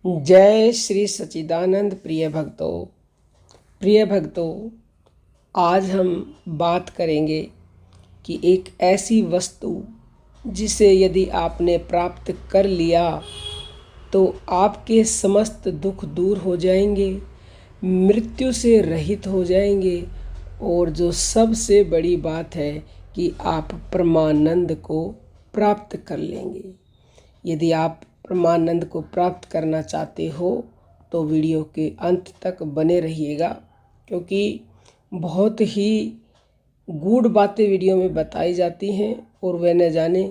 जय श्री सच्चिदानंद। प्रिय भक्तों, आज हम बात करेंगे कि एक ऐसी वस्तु जिसे यदि आपने प्राप्त कर लिया तो आपके समस्त दुख दूर हो जाएंगे, मृत्यु से रहित हो जाएंगे और जो सबसे बड़ी बात है कि आप परमानंद को प्राप्त कर लेंगे। यदि आप परमानंद को प्राप्त करना चाहते हो तो वीडियो के अंत तक बने रहिएगा, क्योंकि बहुत ही गूढ़ बातें वीडियो में बताई जाती हैं और वह न जाने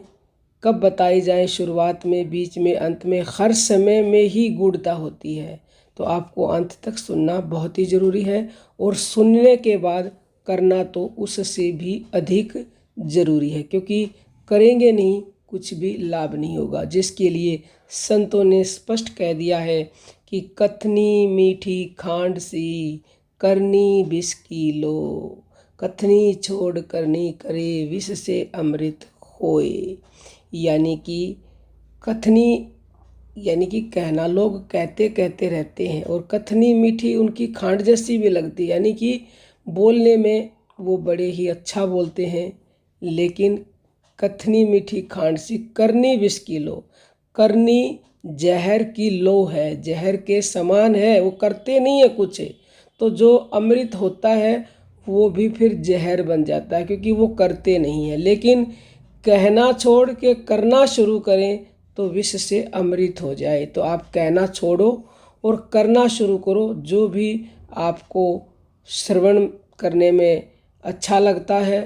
कब बताई जाए, शुरुआत में, बीच में, अंत में, हर समय में ही गूढ़ता होती है। तो आपको अंत तक सुनना बहुत ही ज़रूरी है और सुनने के बाद करना तो उससे भी अधिक ज़रूरी है, क्योंकि करेंगे नहीं कुछ भी लाभ नहीं होगा। जिसके लिए संतों ने स्पष्ट कह दिया है कि कथनी मीठी खांड सी करनी विष की लो, कथनी छोड़ करनी करे विष से अमृत होए। यानी कि कथनी यानी कि कहना, लोग कहते कहते रहते हैं और कथनी मीठी उनकी खांड जैसी भी लगती है, यानी कि बोलने में वो बड़े ही अच्छा बोलते हैं, लेकिन कथनी मीठी खांड सी करनी विष की लो। करनी जहर की लो है, जहर के समान है, वो करते नहीं है कुछ, तो जो अमृत होता है वो भी फिर जहर बन जाता है, क्योंकि वो करते नहीं है। लेकिन कहना छोड़ के करना शुरू करें तो विष से अमृत हो जाए। तो आप कहना छोड़ो और करना शुरू करो। जो भी आपको श्रवण करने में अच्छा लगता है,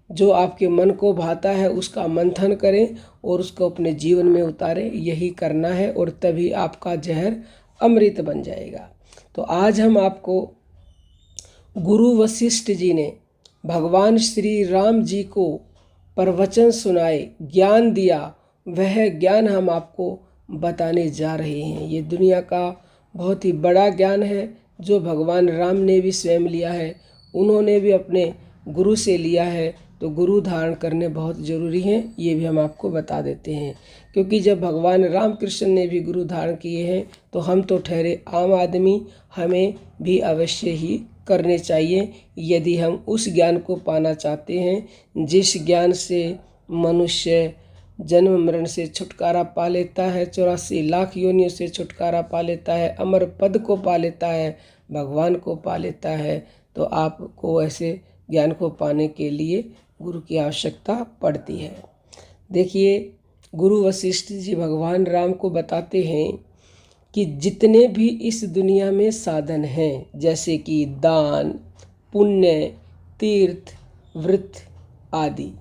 जो आपके मन को भाता है, उसका मंथन करें और उसको अपने जीवन में उतारें। यही करना है और तभी आपका जहर अमृत बन जाएगा। तो आज हम आपको गुरु वशिष्ठ जी ने भगवान श्री राम जी को प्रवचन सुनाए, ज्ञान दिया, वह ज्ञान हम आपको बताने जा रहे हैं। ये दुनिया का बहुत ही बड़ा ज्ञान है जो भगवान राम ने भी स्वयं लिया है, उन्होंने भी अपने गुरु से लिया है। तो गुरु धारण करने बहुत ज़रूरी हैं, ये भी हम आपको बता देते हैं। क्योंकि जब भगवान राम कृष्ण ने भी गुरु धारण किए हैं तो हम तो ठहरे आम आदमी, हमें भी अवश्य ही करने चाहिए यदि हम उस ज्ञान को पाना चाहते हैं जिस ज्ञान से मनुष्य जन्म मरण से छुटकारा पा लेता है, 84 लाख योनियों से छुटकारा पा लेता है, अमर पद को पा लेता है, भगवान को पा लेता है। तो आपको ऐसे ज्ञान को पाने के लिए गुरु की आवश्यकता पड़ती है। देखिए, गुरु वशिष्ठ जी भगवान राम को बताते हैं कि जितने भी इस दुनिया में साधन हैं, जैसे कि दान, पुण्य, तीर्थ, व्रत आदि,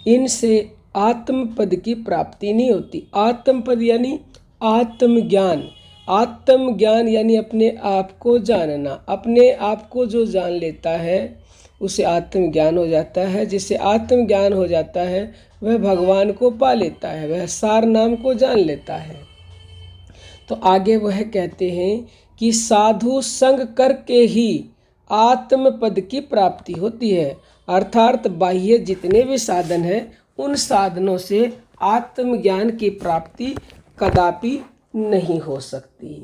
इनसे आत्मपद की प्राप्ति नहीं होती। आत्मपद यानी आत्मज्ञान। आत्मज्ञान यानी अपने आप को जानना। अपने आप को जो जान लेता है उसे आत्मज्ञान हो जाता है। जिससे आत्मज्ञान हो जाता है वह भगवान को पा लेता है, वह सार नाम को जान लेता है। तो आगे वह कहते हैं कि साधु संग करके ही आत्मपद की प्राप्ति होती है। अर्थात बाह्य जितने भी साधन हैं उन साधनों से आत्मज्ञान की प्राप्ति कदापि नहीं हो सकती।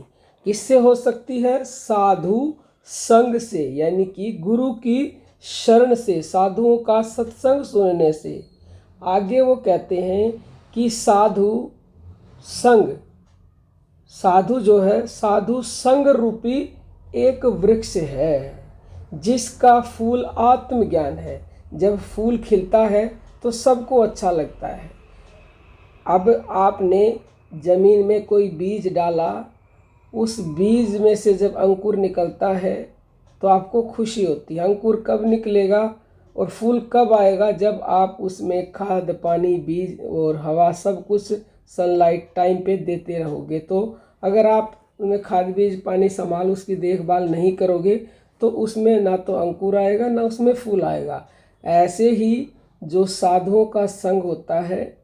किससे हो सकती है? साधु संग से, यानी कि गुरु की शरण से, साधुओं का सत्संग सुनने से। आगे वो कहते हैं कि साधु संग, साधु जो है, साधु संग रूपी एक वृक्ष है जिसका फूल आत्मज्ञान है। जब फूल खिलता है तो सबको अच्छा लगता है। अब आपने जमीन में कोई बीज डाला, उस बीज में से जब अंकुर निकलता है तो आपको खुशी होती है। अंकुर कब निकलेगा और फूल कब आएगा? जब आप उसमें खाद, पानी, बीज और हवा सब कुछ सनलाइट टाइम पे देते रहोगे। तो अगर आप उसमें खाद, बीज, पानी संभाल उसकी देखभाल नहीं करोगे तो उसमें ना तो अंकुर आएगा ना उसमें फूल आएगा। ऐसे ही जो साधुओं का संग होता है,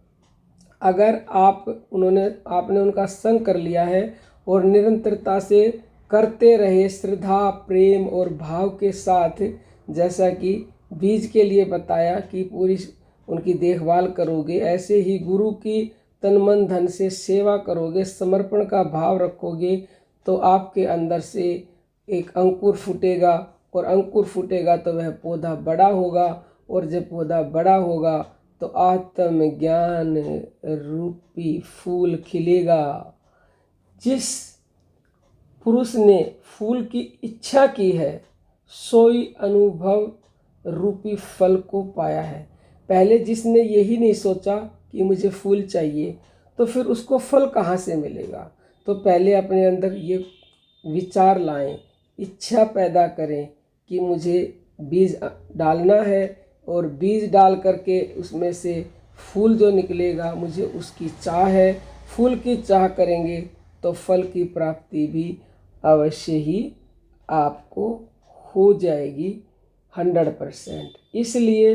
अगर आपने उनका संग कर लिया है और निरंतरता से करते रहे, श्रद्धा, प्रेम और भाव के साथ, जैसा कि बीज के लिए बताया कि पूरी उनकी देखभाल करोगे, ऐसे ही गुरु की तन मन धन से सेवा करोगे, समर्पण का भाव रखोगे, तो आपके अंदर से एक अंकुर फूटेगा, और अंकुर फूटेगा तो वह पौधा बड़ा होगा, और जब पौधा बड़ा होगा तो आत्मज्ञान रूपी फूल खिलेगा। जिस पुरुष ने फूल की इच्छा की है सोई अनुभव रूपी फल को पाया है। पहले जिसने यही नहीं सोचा कि मुझे फूल चाहिए, तो फिर उसको फल कहाँ से मिलेगा। तो पहले अपने अंदर ये विचार लाएं, इच्छा पैदा करें कि मुझे बीज डालना है, और बीज डाल करके उसमें से फूल जो निकलेगा मुझे उसकी चाह है। फूल की चाह करेंगे तो फल की प्राप्ति भी अवश्य ही आपको हो जाएगी 100%। इसलिए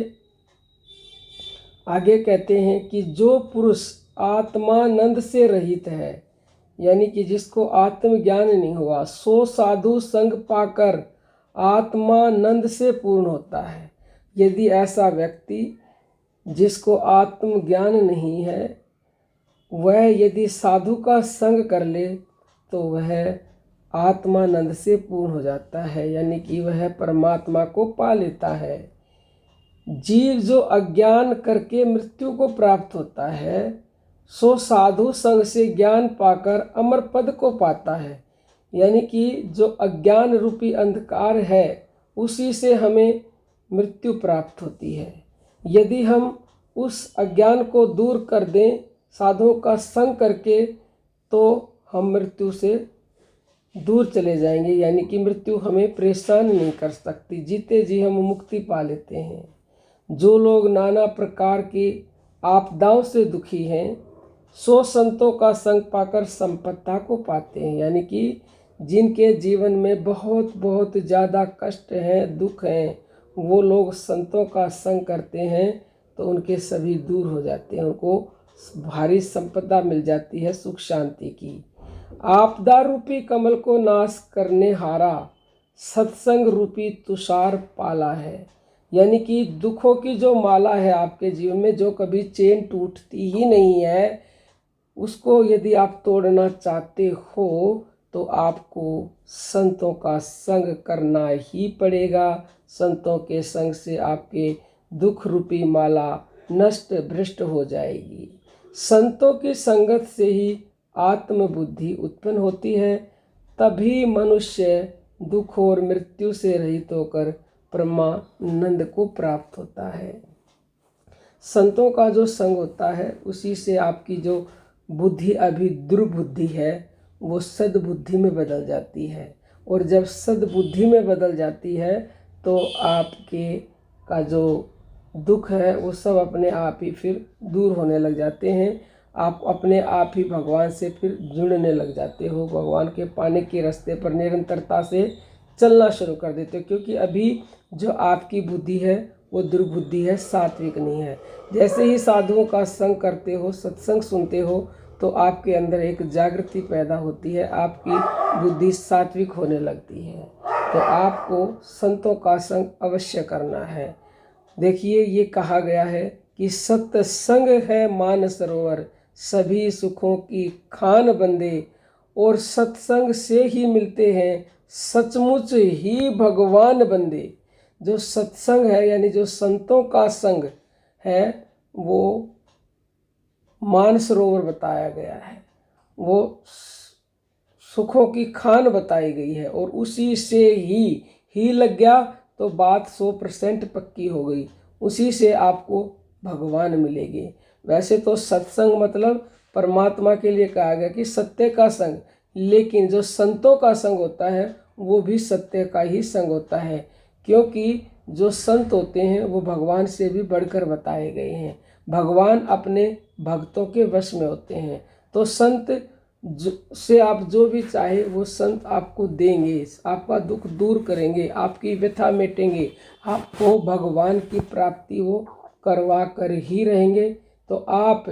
आगे कहते हैं कि जो पुरुष आत्मानंद से रहित है, यानी कि जिसको आत्मज्ञान नहीं हुआ, सो साधु संग पाकर आत्मानंद से पूर्ण होता है। यदि ऐसा व्यक्ति जिसको आत्मज्ञान नहीं है, वह यदि साधु का संग कर ले तो वह आत्मानंद से पूर्ण हो जाता है, यानी कि वह परमात्मा को पा लेता है। जीव जो अज्ञान करके मृत्यु को प्राप्त होता है, सो साधु संग से ज्ञान पाकर अमर पद को पाता है। यानी कि जो अज्ञान रूपी अंधकार है उसी से हमें मृत्यु प्राप्त होती है। यदि हम उस अज्ञान को दूर कर दें साधुओं का संग करके, तो हम मृत्यु से दूर चले जाएंगे, यानी कि मृत्यु हमें परेशान नहीं कर सकती, जीते जी हम मुक्ति पा लेते हैं। जो लोग नाना प्रकार की आपदाओं से दुखी हैं, सो संतों का संग पाकर संपत्ता को पाते हैं। यानी कि जिनके जीवन में बहुत बहुत ज़्यादा कष्ट हैं, दुख हैं, वो लोग संतों का संग करते हैं तो उनके सभी दूर हो जाते हैं, उनको भारी संपदा मिल जाती है सुख शांति की। आपदा रूपी कमल को नाश करने हारा सत्संग रूपी तुषार पाला है। यानी कि दुखों की जो माला है आपके जीवन में, जो कभी चेन टूटती ही नहीं है, उसको यदि आप तोड़ना चाहते हो तो आपको संतों का संग करना ही पड़ेगा। संतों के संग से आपके दुख रूपी माला नष्ट भ्रष्ट हो जाएगी। संतों की संगत से ही आत्मबुद्धि उत्पन्न होती है, तभी मनुष्य दुख और मृत्यु से रहित होकर परमानंद को प्राप्त होता है। संतों का जो संग होता है उसी से आपकी जो बुद्धि अभी दुर्बुद्धि है वो सद्बुद्धि में बदल जाती है, और जब सद्बुद्धि में बदल जाती है तो आपके का जो दुख है वो सब अपने आप ही फिर दूर होने लग जाते हैं। आप अपने आप ही भगवान से फिर जुड़ने लग जाते हो, भगवान के पाने के रास्ते पर निरंतरता से चलना शुरू कर देते हो, क्योंकि अभी जो आपकी बुद्धि है वो दुर्बुद्धि है, सात्विक नहीं है। जैसे ही साधुओं का संग करते हो, सत्संग सुनते हो, तो आपके अंदर एक जागृति पैदा होती है, आपकी बुद्धि सात्विक होने लगती है। तो आपको संतों का संग अवश्य करना है। देखिए ये कहा गया है कि सत्संग है मान सरोवर, सभी सुखों की खान बंदे, और सत्संग से ही मिलते हैं सचमुच ही भगवान बंदे। जो सत्संग है यानी जो संतों का संग है वो मानसरोवर बताया गया है, वो सुखों की खान बताई गई है, और उसी से ही लग गया तो बात 100% पक्की हो गई, उसी से आपको भगवान मिलेंगे। वैसे तो सत्संग मतलब परमात्मा के लिए कहा गया कि सत्य का संग, लेकिन जो संतों का संग होता है वो भी सत्य का ही संग होता है, क्योंकि जो संत होते हैं वो भगवान से भी बढ़कर बताए गए हैं। भगवान अपने भक्तों के वश में होते हैं, तो संत से आप जो भी चाहे वो संत आपको देंगे, आपका दुख दूर करेंगे, आपकी व्यथा मिटेंगे, आपको भगवान की प्राप्ति वो करवा कर ही रहेंगे। तो आप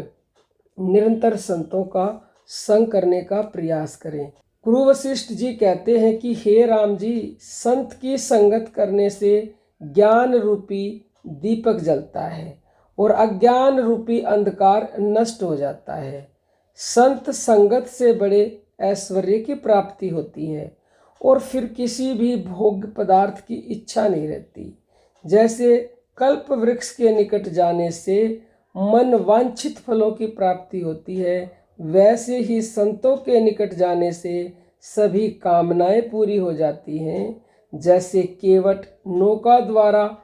निरंतर संतों का संग करने का प्रयास करें। गुरु वशिष्ठ जी कहते हैं कि हे राम जी, संत की संगत करने से ज्ञान रूपी दीपक जलता है, और अज्ञान रूपी अंधकार नष्ट हो जाता है। संत संगत से बड़े ऐश्वर्य की प्राप्ति होती है और फिर किसी भी भोग पदार्थ की इच्छा नहीं रहती। जैसे कल्प वृक्ष के निकट जाने से मन वांछित फलों की प्राप्ति होती है, वैसे ही संतों के निकट जाने से सभी कामनाएं पूरी हो जाती हैं। जैसे केवट नौका द्वारा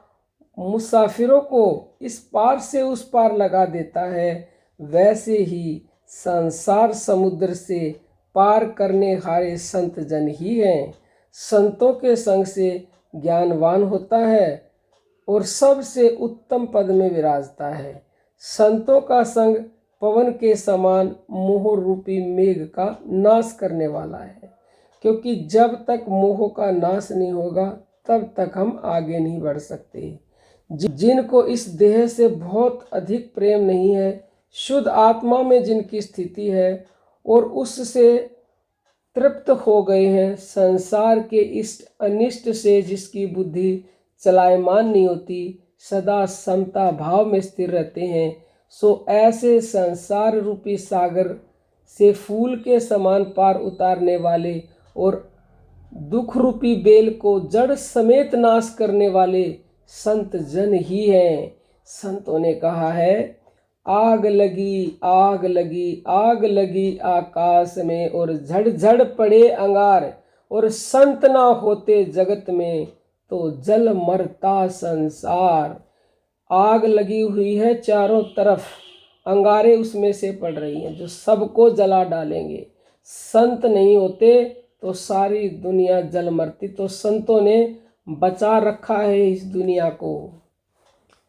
मुसाफिरों को इस पार से उस पार लगा देता है, वैसे ही संसार समुद्र से पार करने हारे संत जन ही हैं। संतों के संग से ज्ञानवान होता है और सबसे उत्तम पद में विराजता है। संतों का संग पवन के समान मोह रूपी मेघ का नाश करने वाला है, क्योंकि जब तक मोह का नाश नहीं होगा तब तक हम आगे नहीं बढ़ सकते। जिनको इस देह से बहुत अधिक प्रेम नहीं है, शुद्ध आत्मा में जिनकी स्थिति है और उससे तृप्त हो गए हैं, संसार के इस अनिष्ट से जिसकी बुद्धि चलायमान नहीं होती, सदा समता भाव में स्थिर रहते हैं, सो ऐसे संसार रूपी सागर से फूल के समान पार उतारने वाले और दुख रूपी बेल को जड़ समेत नाश करने वाले संत जन ही हैं। संतों ने कहा है, आग लगी आग लगी आग लगी आकाश में और झड़ पड़े अंगार, और संत ना होते जगत में तो जल मरता संसार। आग लगी हुई है चारों तरफ, अंगारे उसमें से पड़ रही हैं जो सबको जला डालेंगे। संत नहीं होते तो सारी दुनिया जल मरती। तो संतों ने बचा रखा है इस दुनिया को।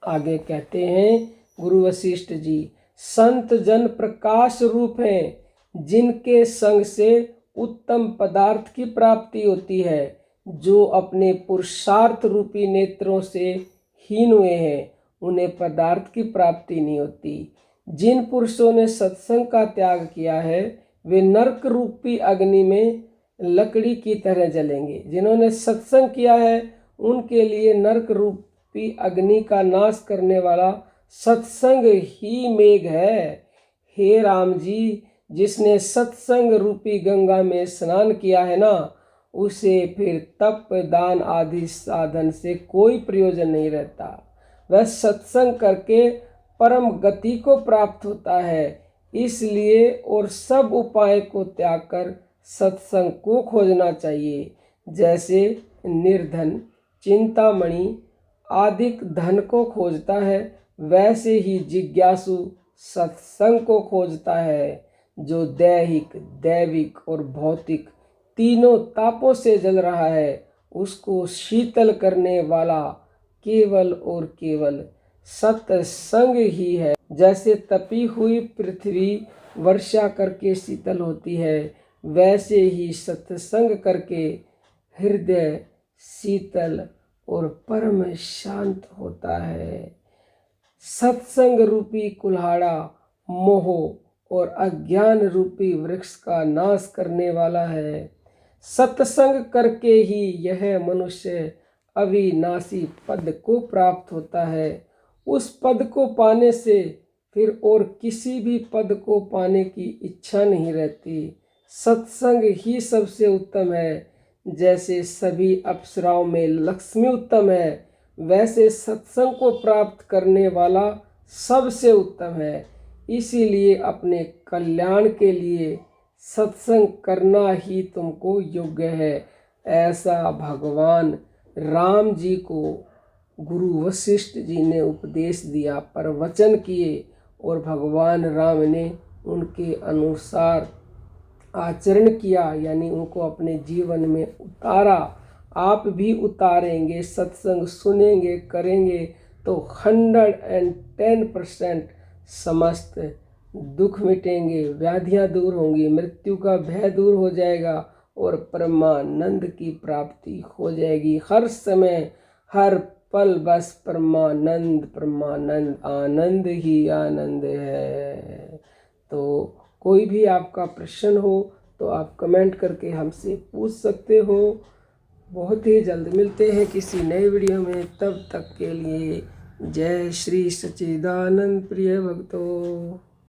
आगे कहते हैं गुरु वशिष्ठ जी, संत जन प्रकाश रूप हैं, जिनके संग से उत्तम पदार्थ की प्राप्ति होती है। जो अपने पुरुषार्थ रूपी नेत्रों से हीन हुए हैं, उन्हें पदार्थ की प्राप्ति नहीं होती। जिन पुरुषों ने सत्संग का त्याग किया है, वे नरक रूपी अग्नि में लकड़ी की तरह जलेंगे। जिन्होंने सत्संग किया है, उनके लिए नरक रूपी अग्नि का नाश करने वाला सत्संग ही मेघ है। हे राम जी, जिसने सत्संग रूपी गंगा में स्नान किया है ना, उसे फिर तप दान आदि साधन से कोई प्रयोजन नहीं रहता। वह सत्संग करके परम गति को प्राप्त होता है। इसलिए और सब उपाय को त्याग कर सत्संग को खोजना चाहिए। जैसे निर्धन चिंतामणि आदि धन को खोजता है, वैसे ही जिज्ञासु सत्संग को खोजता है। जो दैहिक दैविक और भौतिक तीनों तापों से जल रहा है, उसको शीतल करने वाला केवल और केवल सत्संग ही है। जैसे तपी हुई पृथ्वी वर्षा करके शीतल होती है, वैसे ही सत्संग करके हृदय शीतल और परम शांत होता है। सत्संग रूपी कुल्हाड़ा मोह और अज्ञान रूपी वृक्ष का नाश करने वाला है। सत्संग करके ही यह मनुष्य अविनाशी पद को प्राप्त होता है। उस पद को पाने से फिर और किसी भी पद को पाने की इच्छा नहीं रहती। सत्संग ही सबसे उत्तम है। जैसे सभी अप्सराओं में लक्ष्मी उत्तम है, वैसे सत्संग को प्राप्त करने वाला सबसे उत्तम है। इसीलिए अपने कल्याण के लिए सत्संग करना ही तुमको योग्य है। ऐसा भगवान राम जी को गुरु वशिष्ठ जी ने उपदेश दिया, प्रवचन किए, और भगवान राम ने उनके अनुसार आचरण किया, यानी उनको अपने जीवन में उतारा। आप भी उतारेंगे, सत्संग सुनेंगे, करेंगे तो 110% समस्त दुख मिटेंगे, व्याधियाँ दूर होंगी, मृत्यु का भय दूर हो जाएगा और परमानंद की प्राप्ति हो जाएगी। हर समय हर पल बस परमानंद परमानंद, आनंद ही आनंद है। तो कोई भी आपका प्रश्न हो तो आप कमेंट करके हमसे पूछ सकते हो। बहुत ही जल्द मिलते हैं किसी नए वीडियो में। तब तक के लिए जय श्री सच्चिदानंद प्रिय भक्तों।